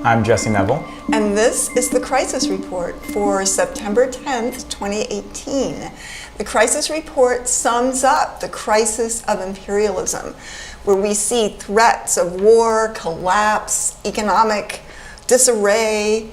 I'm Jesse Nevel. And this is the Crisis Report for September 10th, 2018. The Crisis Report sums up the crisis of imperialism, where we see threats of war, collapse, economic disarray,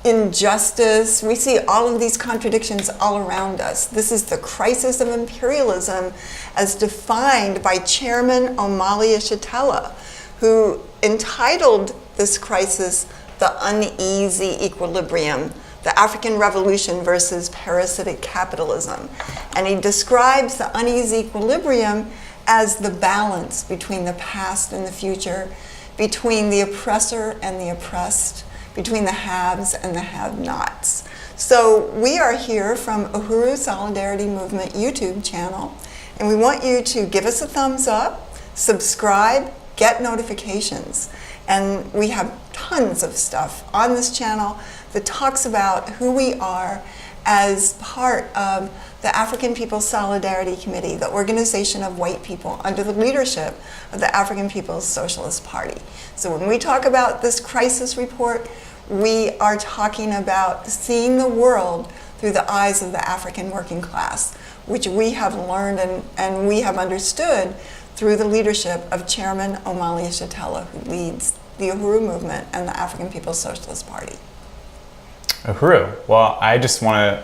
injustice. We see all of these contradictions all around us. This is the crisis of imperialism as defined by Chairman Omali Yeshitela, who entitled this crisis The Uneasy Equilibrium, the African Revolution versus Parasitic Capitalism. And he describes the uneasy equilibrium as the balance between the past and the future, between the oppressor and the oppressed, between the haves and the have-nots. So we are here from Uhuru Solidarity Movement YouTube channel, and we want you to give us a thumbs up, subscribe, get notifications. And we have tons of stuff on this channel that talks about who we are as part of the African People's Solidarity Committee, the organization of white people under the leadership of the African People's Socialist Party. So when we talk about this crisis report, we are talking about seeing the world through the eyes of the African working class, which we have learned and we have understood through the leadership of Chairman Omali Yeshitela, who leads the Uhuru movement and the African People's Socialist Party. Uhuru. Well, I just want to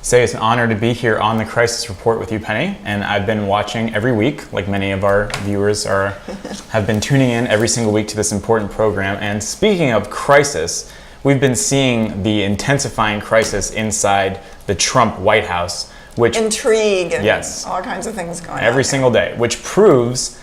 say it's an honor to be here on the Crisis Report with you, Penny. And I've been watching every week, like many of our viewers have been tuning in every single week to this important program. And speaking of crisis, we've been seeing the intensifying crisis inside the Trump White House, which intrigue and yes, all kinds of things going on every single day, which proves,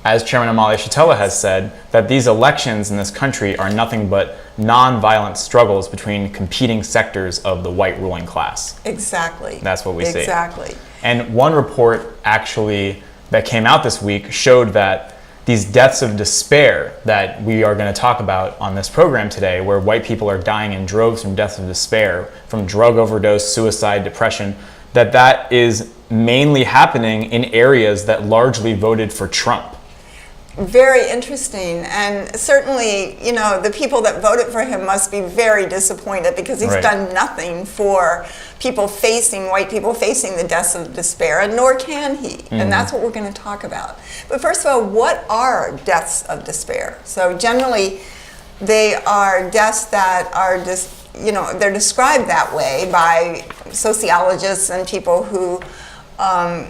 as Chairman Omali Yeshitela has said, that these elections in this country are nothing but non-violent struggles between competing sectors of the white ruling class. Exactly. That's what we see. Exactly. And one report actually that came out this week showed that these deaths of despair that we are going to talk about on this program today, where white people are dying in droves from deaths of despair, from drug overdose, suicide, depression, that is mainly happening in areas that largely voted for Trump. Very interesting, and certainly, you know, the people that voted for him must be very disappointed because he's done nothing for white people facing the deaths of despair, and nor can he. And that's what we're going to talk about. But first of all, what are deaths of despair? So generally, they are deaths that are just, they're described that way by sociologists and people who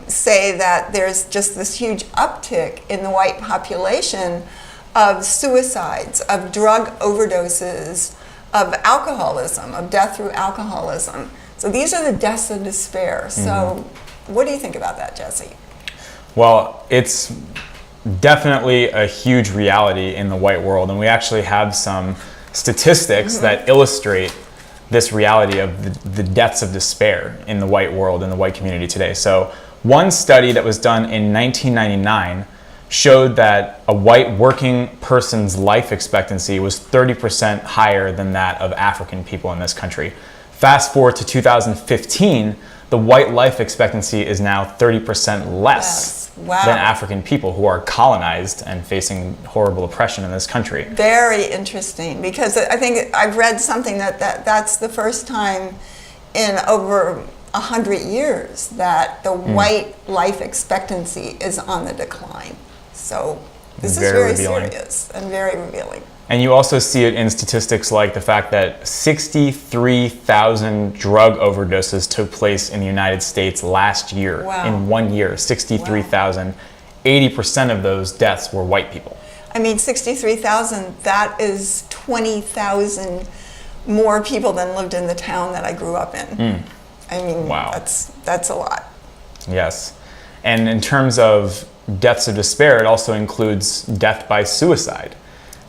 say that there's just this huge uptick in the white population of suicides, of drug overdoses, of alcoholism, of death through alcoholism. So these are the deaths of despair. So what do you think about that, Jesse? Well, it's definitely a huge reality in the white world, and we actually have some statistics that illustrate this reality of the deaths of despair in the white world, in the white community today. So one study that was done in 1999 showed that a white working person's life expectancy was 30% higher than that of African people in this country. Fast forward to 2015, the white life expectancy is now 30% less than African people who are colonized and facing horrible oppression in this country. Very interesting, because I think I've read something that's the first time in over 100 years that the white life expectancy is on the decline. So this is very serious and very revealing. And you also see it in statistics like the fact that 63,000 drug overdoses took place in the United States last year. In 1 year, 63,000. 80% of those deaths were white people. I mean, 63,000, that is 20,000 more people than lived in the town that I grew up in. I mean, that's a lot. Yes. And in terms of deaths of despair, it also includes death by suicide.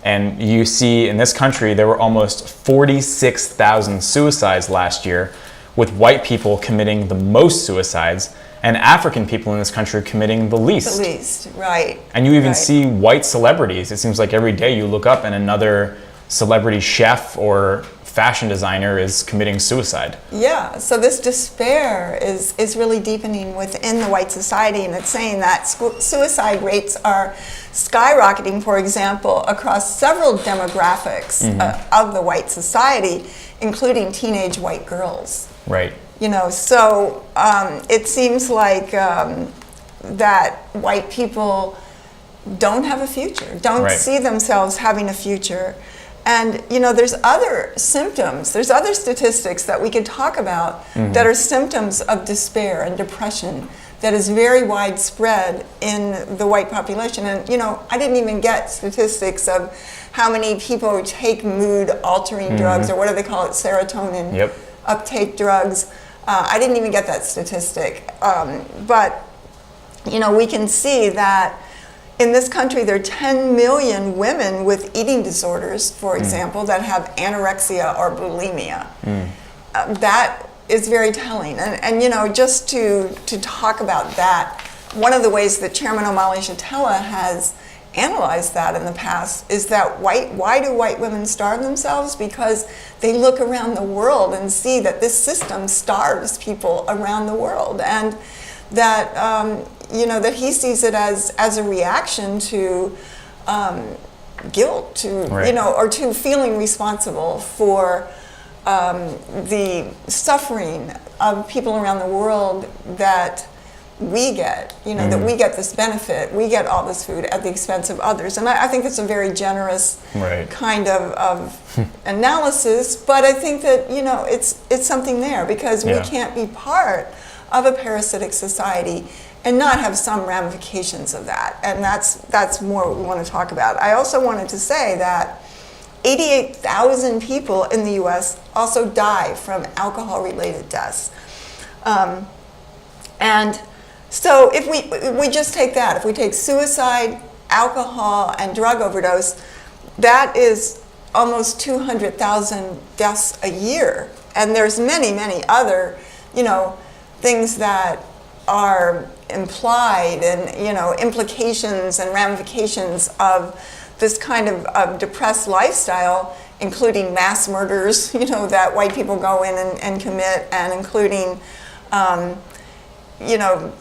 And you see in this country, there were almost 46,000 suicides last year, with white people committing the most suicides and African people in this country committing the least. The least, right. And you even see white celebrities. It seems like every day you look up and another celebrity chef or fashion designer is committing suicide. Yeah, so this despair is really deepening within the white society, and it's saying that suicide rates are skyrocketing, for example, across several demographics of the white society, including teenage white girls. Right. You know, so it seems like that white people don't have a future, don't see themselves having a future. And, you know, there's other symptoms, there's other statistics that we could talk about that are symptoms of despair and depression that is very widespread in the white population. And, you know, I didn't even get statistics of how many people take mood-altering drugs, or what do they call it, serotonin uptake drugs. I didn't even get that statistic. But, you know, we can see that in this country, there are 10 million women with eating disorders, for example, that have anorexia or bulimia. That is very telling. And you know, just to talk about that, one of the ways that Chairman Omali Yeshitela has analyzed that in the past is that why do white women starve themselves? Because they look around the world and see that this system starves people around the world. And that you know, that he sees it as a reaction to guilt, to you know, or to feeling responsible for the suffering of people around the world that we get. You know, that we get this benefit, we get all this food at the expense of others, and I think it's a very generous kind of analysis. But I think that, you know, it's something there, because we can't be part of a parasitic society and not have some ramifications of that. And that's more what we want to talk about. I also wanted to say that 88,000 people in the US also die from alcohol-related deaths. And so if we just take that, if we take suicide, alcohol, and drug overdose, that is almost 200,000 deaths a year. And there's many, many other, you know, things that are implied and, you know, implications and ramifications of this kind of depressed lifestyle, including mass murders, you know, that white people go in and commit, and including, you know,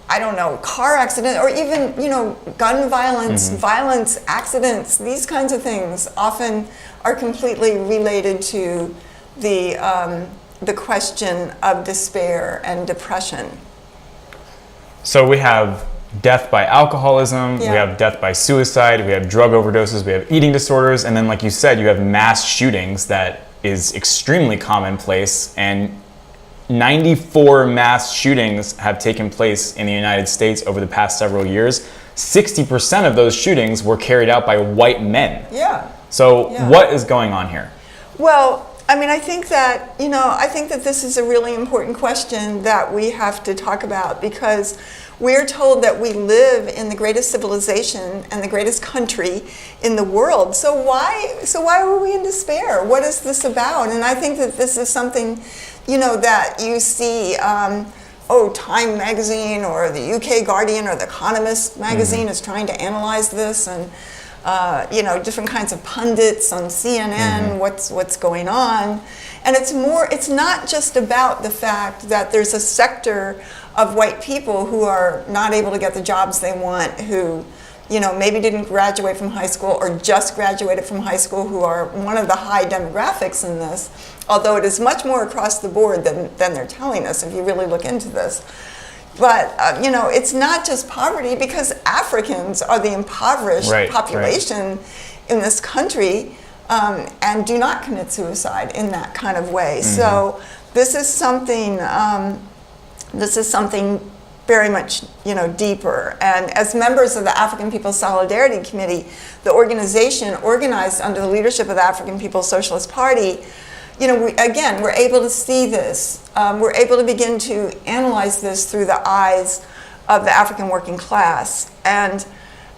I don't know, car accident, or even, you know, gun violence, violence, accidents. These kinds of things often are completely related to the question of despair and depression. So we have death by alcoholism, we have death by suicide, we have drug overdoses, we have eating disorders, and then, like you said, you have mass shootings that is extremely commonplace, and 94 mass shootings have taken place in the United States over the past several years. 60% of those shootings were carried out by white men. So what is going on here? Well, I mean, I think that, you know, I think that this is a really important question that we have to talk about, because we're told that we live in the greatest civilization and the greatest country in the world. So why were we in despair? What is this about? And I think that this is something, you know, that you see, Time magazine or the UK Guardian or the Economist magazine is trying to analyze this, and you know, different kinds of pundits on CNN, what's going on. And it's not just about the fact that there's a sector of white people who are not able to get the jobs they want, who, you know, maybe didn't graduate from high school or just graduated from high school, who are one of the high demographics in this, although it is much more across the board than they're telling us if you really look into this. But, you know, it's not just poverty, because Africans are the impoverished population in this country, and do not commit suicide in that kind of way. So this is something very much, you know, deeper. And as members of the African People's Solidarity Committee, the organization organized under the leadership of the African People's Socialist Party, you know, we're able to see this. We're able to begin to analyze this through the eyes of the African working class. And,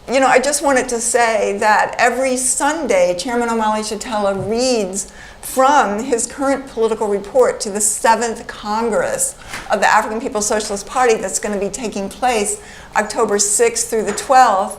you know, I just wanted to say that every Sunday, Chairman Omali Yeshitela reads from his current political report to the 7th Congress of the African People's Socialist Party that's going to be taking place October 6th through the 12th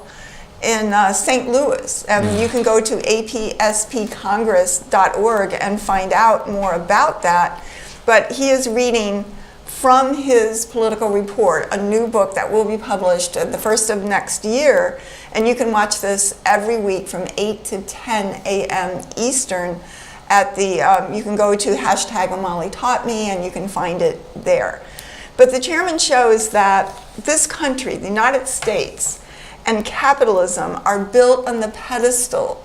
in St. Louis. You can go to apspcongress.org and find out more about that. But he is reading from his political report, a new book that will be published the first of next year. And you can watch this every week from 8 to 10 a.m. Eastern at the, you can go to #OMaliTaughtMe and you can find it there. But the chairman shows that this country, the United States, and capitalism are built on the pedestal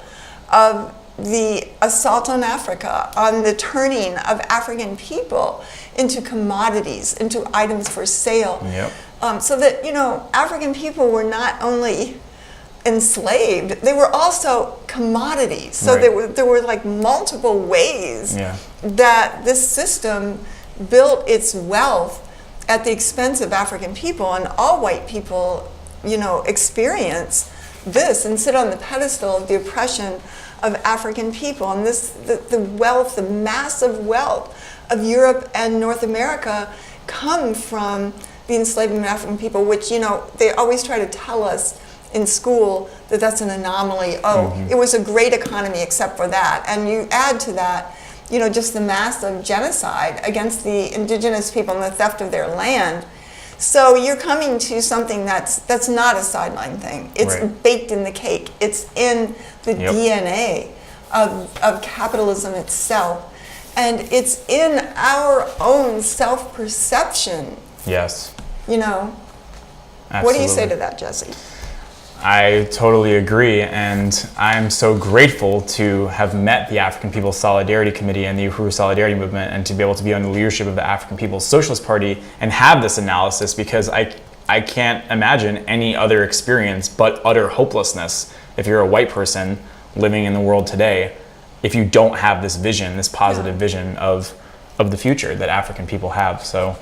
of the assault on Africa, on the turning of African people into commodities, into items for sale. Yep. So that, African people were not only enslaved, they were also commodities. So Right. there were like multiple ways Yeah. that this system built its wealth at the expense of African people, and all white people, experience this and sit on the pedestal of the oppression of African people. And the wealth, the massive wealth of Europe and North America come from the enslavement of African people, which, they always try to tell us in school that that's an anomaly. It was a great economy except for that. And you add to that, just the massive genocide against the indigenous people and the theft of their land. So you're coming to something that's not a sideline thing. It's Right. baked in the cake. It's in the Yep. DNA of capitalism itself. And it's in our own self-perception, Yes. What do you say to that, Jesse? I totally agree, and I'm so grateful to have met the African People's Solidarity Committee and the Uhuru Solidarity Movement, and to be able to be under the leadership of the African People's Socialist Party and have this analysis, because I can't imagine any other experience but utter hopelessness if you're a white person living in the world today, if you don't have this vision, this positive vision of the future that African people have. So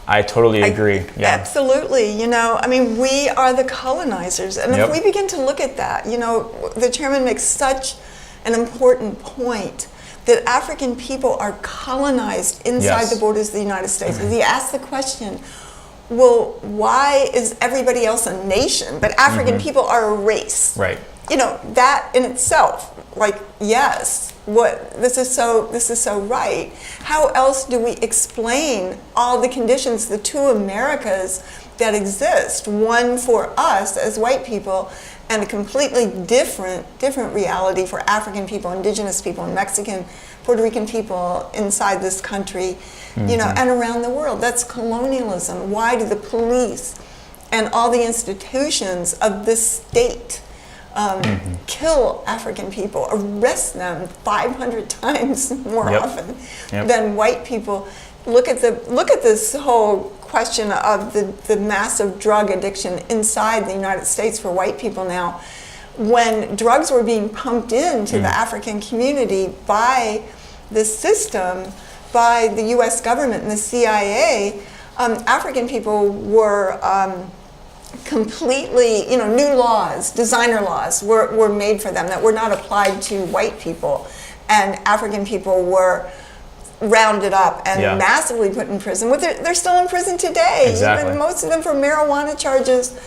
I totally agree. Absolutely. We are the colonizers. And Yep. if we begin to look at that, the chairman makes such an important point that African people are colonized inside Yes. the borders of the United States. And he asks the question, well, why is everybody else a nation, but African people are a race? Right. That in itself, yes, this is so right. How else do we explain all the conditions, the two Americas that exist? One for us as white people, and a completely different reality for African people, indigenous people, Mexican, Puerto Rican people inside this country, and around the world. That's colonialism. Why do the police and all the institutions of this state kill African people, arrest them 500 times more often than white people? Look at this whole question of the massive drug addiction inside the United States for white people now. When drugs were being pumped into the African community by the system, by the U.S. government and the CIA, African people were completely, new laws, designer laws were made for them that were not applied to white people. And African people were rounded up and massively put in prison. They're still in prison today. Exactly. Even most of them for marijuana charges.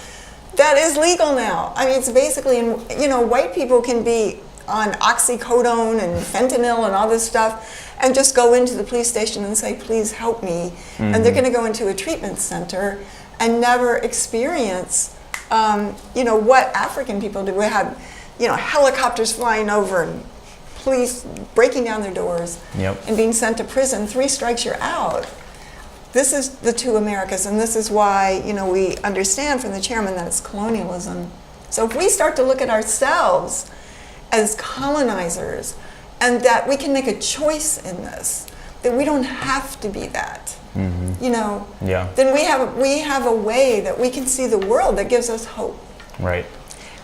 That is legal now. It's basically, white people can be on oxycodone and fentanyl and all this stuff and just go into the police station and say, please help me. And they're going to go into a treatment center and never experience, what African people do. We had, helicopters flying over and police breaking down their doors and being sent to prison. 3 strikes, you're out. This is the two Americas, and this is why, we understand from the chairman that it's colonialism. So if we start to look at ourselves as colonizers, and that we can make a choice in this, that we don't have to be that, then we have a way that we can see the world that gives us hope. Right.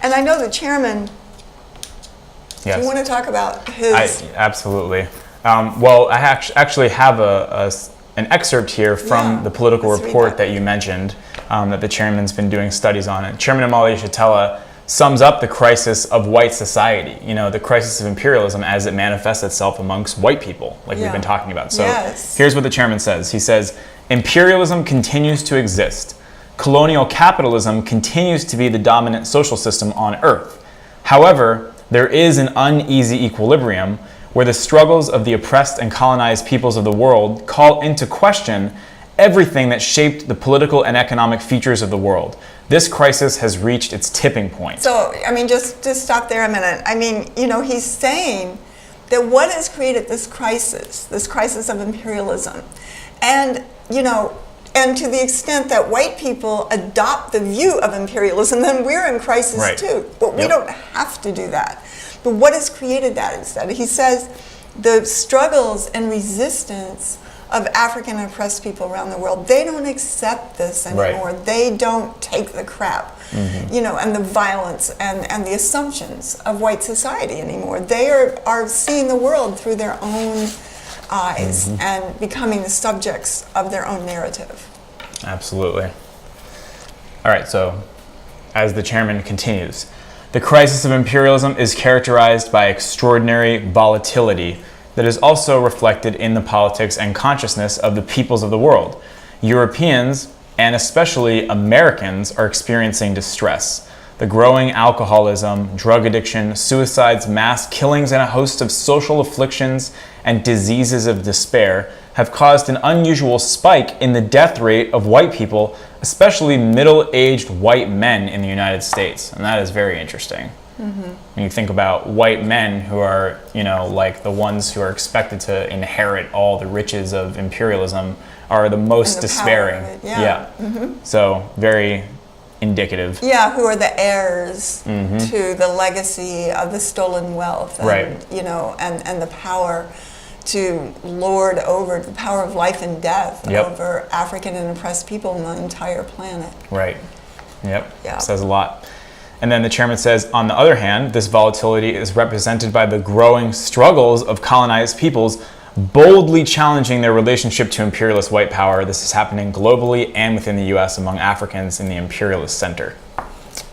And I know the chairman, do you want to talk about his... Absolutely. Well, I actually have an excerpt here from the political report that you mentioned, that the chairman's been doing studies on it. Chairman Omali Yeshitela sums up the crisis of white society, the crisis of imperialism as it manifests itself amongst white people, like we've been talking about. So here's what the chairman says. He says, imperialism continues to exist. colonial capitalism continues to be the dominant social system on Earth. However, there is an uneasy equilibrium where the struggles of the oppressed and colonized peoples of the world call into question everything that shaped the political and economic features of the world. This crisis has reached its tipping point. So, I mean, just stop there a minute. I mean, he's saying that what has created this crisis of imperialism, and, and to the extent that white people adopt the view of imperialism, then we're in crisis too. But we don't have to do that. But what has created that instead? He says the struggles and resistance of African oppressed people around the world, they don't accept this anymore. They don't take the crap, and the violence and the assumptions of white society anymore. They are seeing the world through their own eyes and becoming the subjects of their own narrative. Absolutely. All right, so as the chairman continues, the crisis of imperialism is characterized by extraordinary volatility that is also reflected in the politics and consciousness of the peoples of the world. Europeans, and especially Americans, are experiencing distress. The growing alcoholism, drug addiction, suicides, mass killings, and a host of social afflictions and diseases of despair have caused an unusual spike in the death rate of white people, especially middle-aged white men in the United States. And that is very interesting. When you think about white men who are, like the ones who are expected to inherit all the riches of imperialism are the most despairing. So very indicative. Yeah, who are the heirs to the legacy of the stolen wealth, and, and the power to lord over the power of life and death over African and oppressed people on the entire planet. Right. Yep. Says a lot. And then the chairman says, on the other hand, this volatility is represented by the growing struggles of colonized peoples boldly challenging their relationship to imperialist white power. This is happening globally and within the US among Africans in the imperialist center.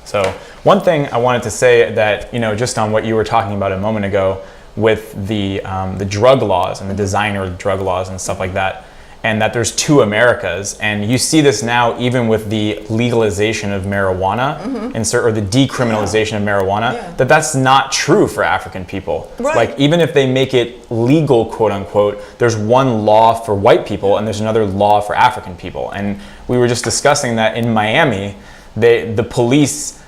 So one thing I wanted to say that, just on what you were talking about a moment ago with the drug laws and the designer of the drug laws and stuff like that, and that there's two Americas, and you see this now even with the legalization of marijuana, or the decriminalization of marijuana, that's not true for African people. Like, even if they make it legal, quote unquote, there's one law for white people and there's another law for African people. And we were just discussing that in Miami, the police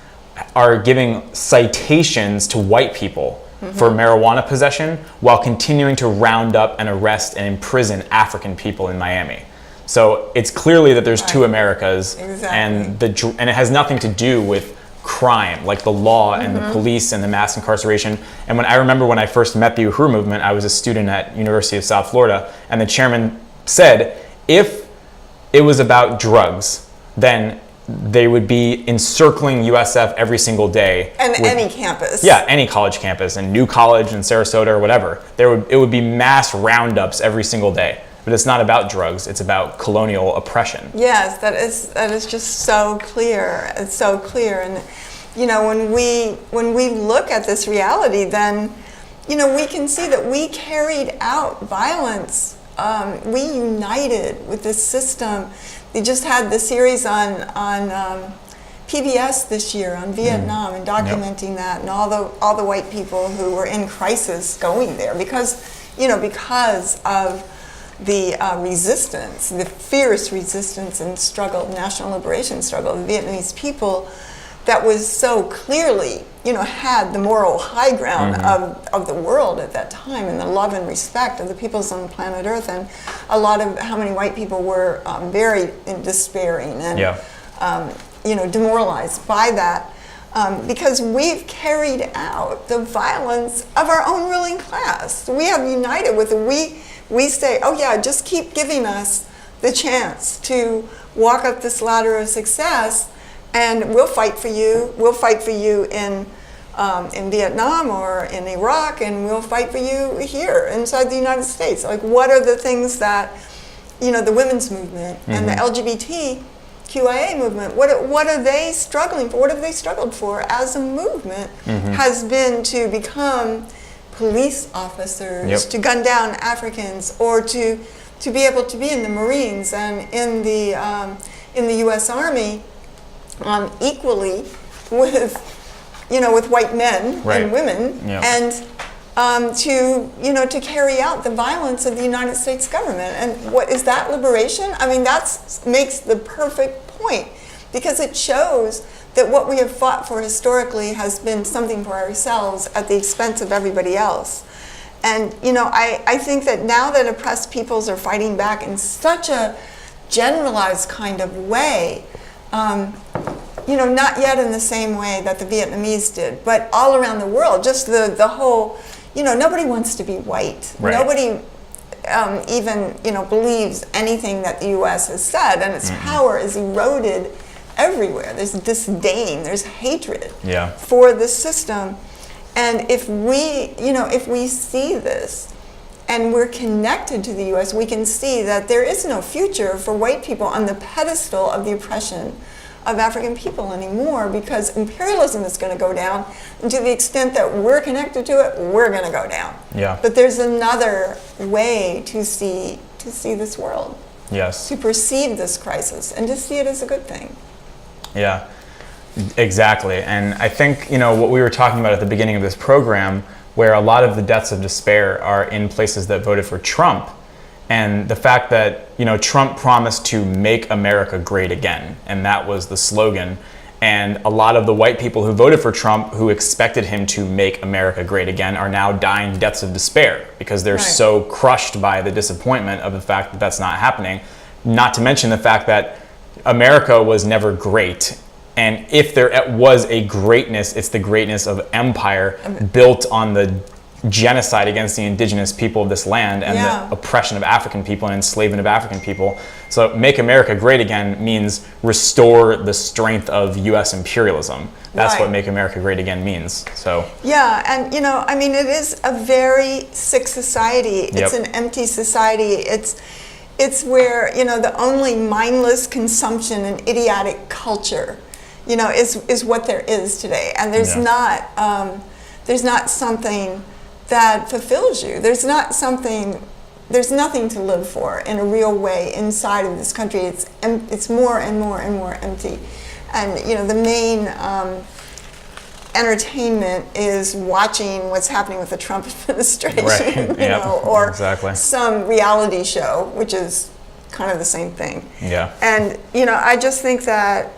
are giving citations to white people for marijuana possession while continuing to round up and arrest and imprison African people in Miami. So it's clearly that there's two Americas, and it has nothing to do with crime, like the law and the police and the mass incarceration. And I remember when I first met the Uhuru movement, I was a student at University of South Florida, and the chairman said, if it was about drugs, then they would be encircling USF every single day. And any campus. Yeah, any college campus, and New College and Sarasota or whatever. It would be mass roundups every single day. But it's not about drugs, it's about colonial oppression. Yes, that is just so clear. It's so clear. And when we look at this reality, then we can see that we carried out violence. We united with this system. They just had the series on PBS this year on Vietnam and documenting that, and all the white people who were in crisis going there because of the resistance, the fierce resistance and struggle, national liberation struggle of the Vietnamese people that was so clearly, had the moral high ground of the world at that time, and the love and respect of the peoples on planet Earth, and a lot of how many white people were very despairing and demoralized by that, because we've carried out the violence of our own ruling class. We have united with it. We say, oh yeah, just keep giving us the chance to walk up this ladder of success, and we'll fight for you. We'll fight for you in Vietnam or in Iraq, and we'll fight for you here inside the United States. Like, what are the things that, the women's movement and the LGBTQIA movement, what are they struggling for? What have they struggled for as a movement has been to become police officers, to gun down Africans, or to be able to be in the Marines and in the in the U.S. Army equally with, with white men and women, and to carry out the violence of the United States government. And what is that liberation? I mean, that makes the perfect point, because it shows that what we have fought for historically has been something for ourselves at the expense of everybody else. And, I think that now that oppressed peoples are fighting back in such a generalized kind of way, not yet in the same way that the Vietnamese did, but all around the world, just the whole, nobody wants to be white. Right. Nobody even, believes anything that the U.S. has said, and its power is eroded everywhere. There's disdain, there's hatred for this system. And if we see this and we're connected to the U.S., we can see that there is no future for white people on the pedestal of the oppression of African people anymore, because imperialism is going to go down, and to the extent that we're connected to it, we're going to go down. Yeah. But there's another way to see this world. Yes. To perceive this crisis and to see it as a good thing. Yeah, exactly. And I think, what we were talking about at the beginning of this program, where a lot of the deaths of despair are in places that voted for Trump, and the fact that, Trump promised to make America great again, and that was the slogan. And a lot of the white people who voted for Trump, who expected him to make America great again, are now dying deaths of despair because they're so crushed by the disappointment of the fact that that's not happening. Not to mention the fact that America was never great. And if there was a greatness, it's the greatness of empire built on the genocide against the indigenous people of this land and the oppression of African people and enslavement of African people. So make America great again means restore the strength of U.S. imperialism. That's what make America great again means. So and it is a very sick society. It's an empty society. It's where the only mindless consumption and idiotic culture is what there is today, and there's not something that fulfills you. There's nothing to live for in a real way inside of this country. It's more and more and more empty, and the main entertainment is watching what's happening with the Trump administration, or some reality show, which is kind of the same thing. Yeah. And I just think that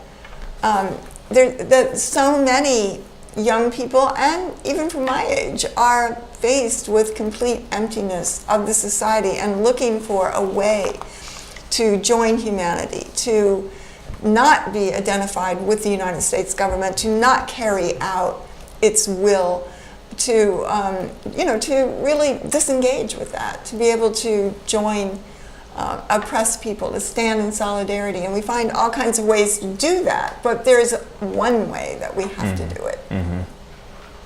that so many young people, and even from my age, are faced with complete emptiness of the society and looking for a way to join humanity, to not be identified with the United States government, to not carry out its will, to to really disengage with that, to be able to join oppressed people, to stand in solidarity. And we find all kinds of ways to do that, but there is one way that we have to do it.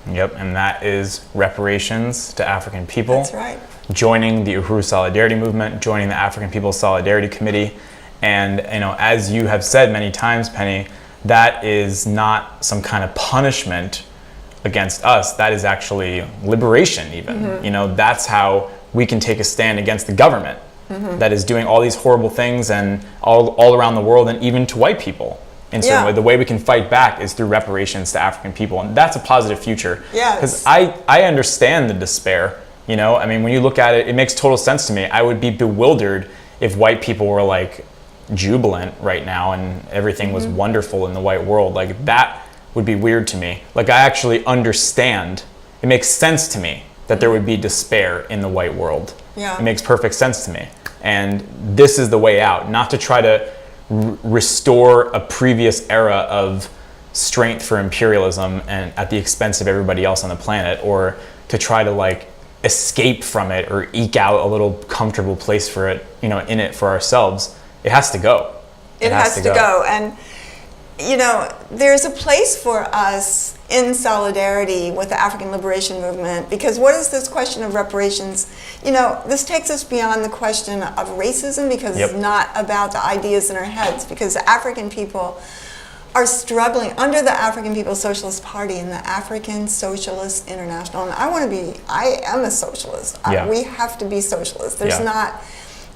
Yep, and that is reparations to African people. That's right. Joining the Uhuru Solidarity Movement, joining the African People's Solidarity Committee. And as you have said many times, Penny, that is not some kind of punishment against us. That is actually liberation even. That's how we can take a stand against the government that is doing all these horrible things and all around the world, and even to white people. In certain way, the way we can fight back is through reparations to African people, and that's a positive future. Because I understand the despair. When you look at it, it makes total sense to me. I would be bewildered if white people were like jubilant right now and everything was wonderful in the white world. Like, that would be weird to me. Like, I actually understand. It makes sense to me that there would be despair in the white world. It makes perfect sense to me. And this is the way out, not to try to restore a previous era of strength for imperialism and at the expense of everybody else on the planet, or to try to escape from it or eke out a little comfortable place for it, in it for ourselves. It has to go. It has to go. And there's a place for us in solidarity with the African liberation movement, because what is this question of reparations? This takes us beyond the question of racism, because it's not about the ideas in our heads, because the African people are struggling under the African People's Socialist Party and the African Socialist International. And I am a socialist. We have to be socialists. There's not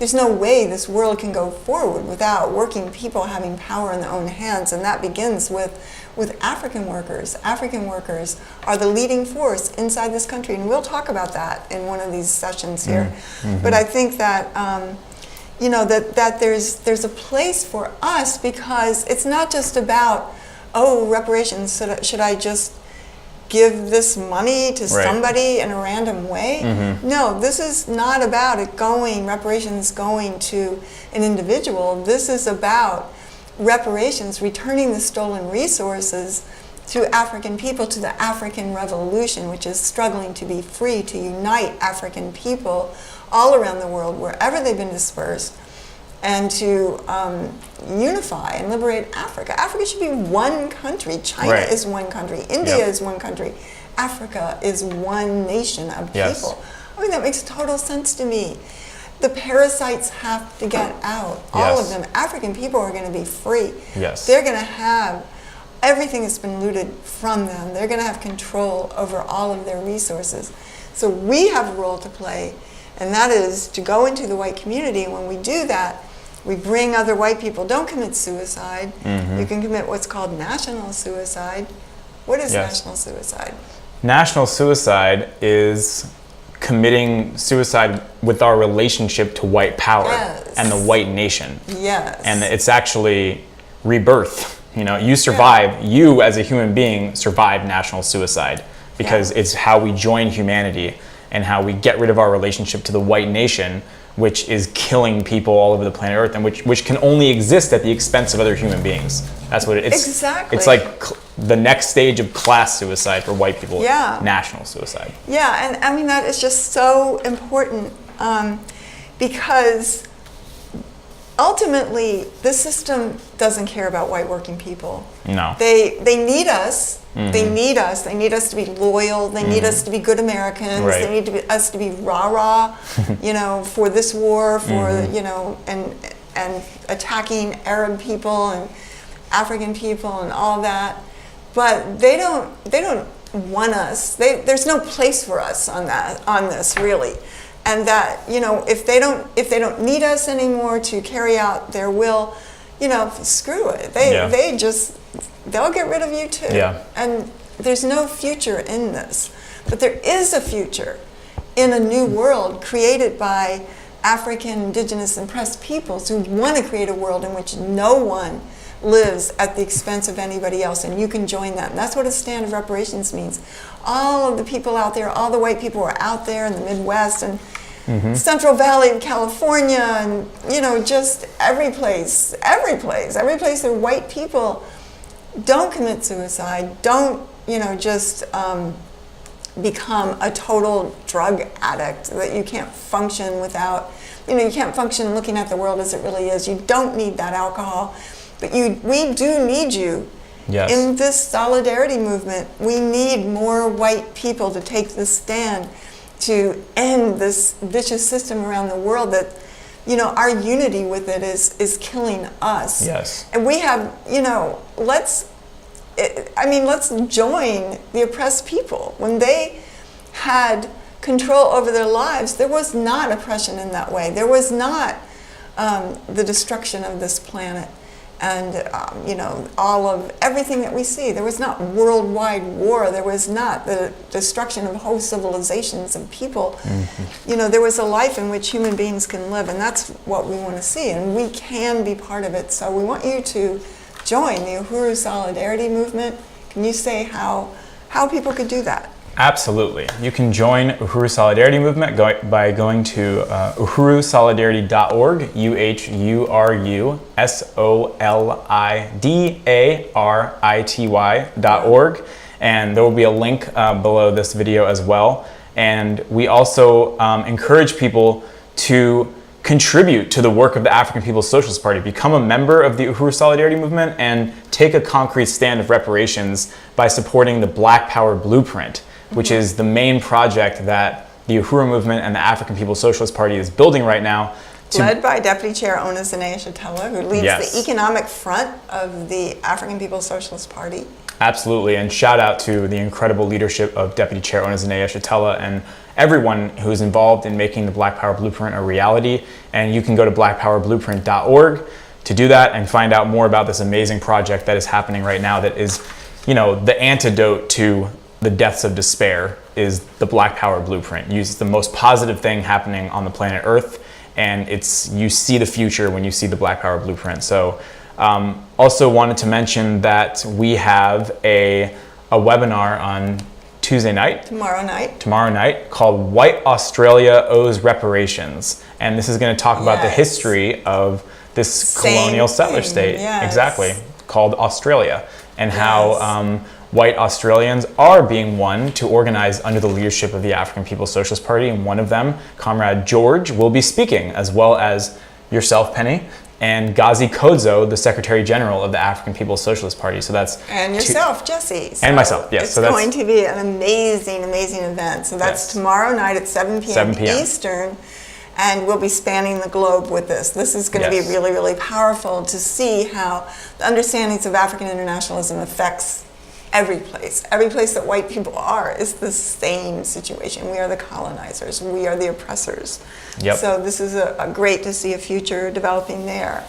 there's no way this world can go forward without working people having power in their own hands, and that begins with African workers. African workers are the leading force inside this country, and we'll talk about that in one of these sessions here. But I think that that there's a place for us, because it's not just about, oh, reparations, should I just give this money to somebody in a random way? No, this is not about reparations going to an individual. This is about reparations returning the stolen resources to African people, to the African Revolution, which is struggling to be free, to unite African people all around the world, wherever they've been dispersed, and to unify and liberate Africa. Africa should be one country. China is one country. India is one country. Africa is one nation of people. I mean, that makes total sense to me. The parasites have to get out, all of them. African people are going to be free. They're going to have everything that's been looted from them. They're going to have control over all of their resources. So we have a role to play, and that is to go into the white community. And when we do that, we bring other white people. Don't commit suicide. You can commit what's called national suicide. What is national suicide? National suicide is committing suicide with our relationship to white power and the white nation. And it's actually rebirth. You survive, you as a human being survive national suicide, because it's how we join humanity and how we get rid of our relationship to the white nation, which is killing people all over the planet Earth, and which can only exist at the expense of other human beings. That's what it is. Exactly. It's like the next stage of class suicide for white people. National suicide. And I mean, that is just so important, because ultimately the system doesn't care about white working people. No. They need us. They need us. They need us to be loyal. They need us to be good Americans. They need us to be rah-rah, for this war, for and attacking Arab people and African people and all that. But they don't want us. There's no place for us on this really. And that, if they don't need us anymore to carry out their will, screw it. They'll get rid of you too. And there's no future in this. But there is a future in a new world created by African, indigenous, and oppressed peoples who want to create a world in which no one lives at the expense of anybody else, and you can join that. And that's what a stand of reparations means. All of the people out there, all the white people are out there in the Midwest and Central Valley of California, and just every place there are white people. Don't commit suicide. Don't just become a total drug addict that you can't function without. You can't function looking at the world as it really is. You don't need that alcohol. But we do need you in this solidarity movement. We need more white people to take this stand to end this vicious system around the world that, our unity with it is killing us. And we have, let's join the oppressed people. When they had control over their lives, there was not oppression in that way. There was not the destruction of this planet. And, all of everything that we see. There was not worldwide war. There was not the destruction of whole civilizations and people. There was a life in which human beings can live, and that's what we want to see. And we can be part of it. So we want you to join the Uhuru Solidarity Movement. Can you say how people could do that? Absolutely. You can join Uhuru Solidarity Movement by going to uhurusolidarity.org, uhurusolidarity.org, and there will be a link below this video as well. And we also encourage people to contribute to the work of the African People's Socialist Party. Become a member of the Uhuru Solidarity Movement and take a concrete stand of reparations by supporting the Black Power Blueprint, which is the main project that the Uhuru movement and the African People's Socialist Party is building right now. Led by Deputy Chair Ona Zinea Shatella, who leads the economic front of the African People's Socialist Party. Absolutely, and shout out to the incredible leadership of Deputy Chair Onizane Yeshitela and everyone who's involved in making the Black Power Blueprint a reality. And you can go to blackpowerblueprint.org to do that and find out more about this amazing project that is happening right now that is, the antidote to the deaths of despair is the Black Power Blueprint. It's the most positive thing happening on the planet Earth, and you see the future when you see the Black Power Blueprint. So also wanted to mention that we have a webinar on Tuesday night. Tomorrow night. Called White Australia Owes Reparations. And this is going to talk about the history of this colonial settler state. Yes. Exactly. Called Australia. And how white Australians are being won to organize under the leadership of the African People's Socialist Party. And one of them, Comrade George, will be speaking, as well as yourself, Penny, and Ghazi Kodzo, the Secretary General of the African People's Socialist Party. So that's yourself, Jesse. And myself, yes. It's going to be an amazing, amazing event. So that's tomorrow night at 7 p.m. Eastern, and we'll be spanning the globe with this. This is going to be really, really powerful to see how the understandings of African internationalism affects every place. Every place that white people are is the same situation. We are the colonizers. We are the oppressors. Yep. So this is a great to see a future developing there.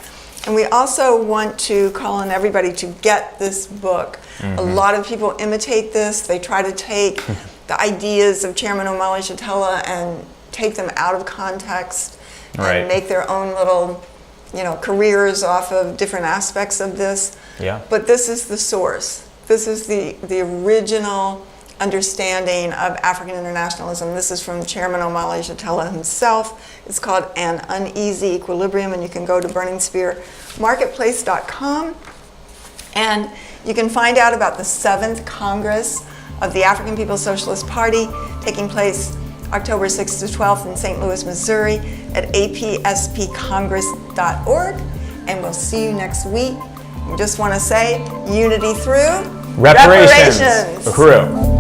And we also want to call on everybody to get this book. A lot of people imitate this. They try to take the ideas of Chairman Omali Yeshitela and take them out of context and make their own little, careers off of different aspects of this. Yeah. But this is the source. This is the original understanding of African internationalism. This is from Chairman Omali Yeshitela himself. It's called An Uneasy Equilibrium, and you can go to burningspearmarketplace.com, and you can find out about the 7th Congress of the African People's Socialist Party taking place October 6th to 12th in St. Louis, Missouri at apspcongress.org, and we'll see you next week. We just want to say, unity through reparations. Uhuru.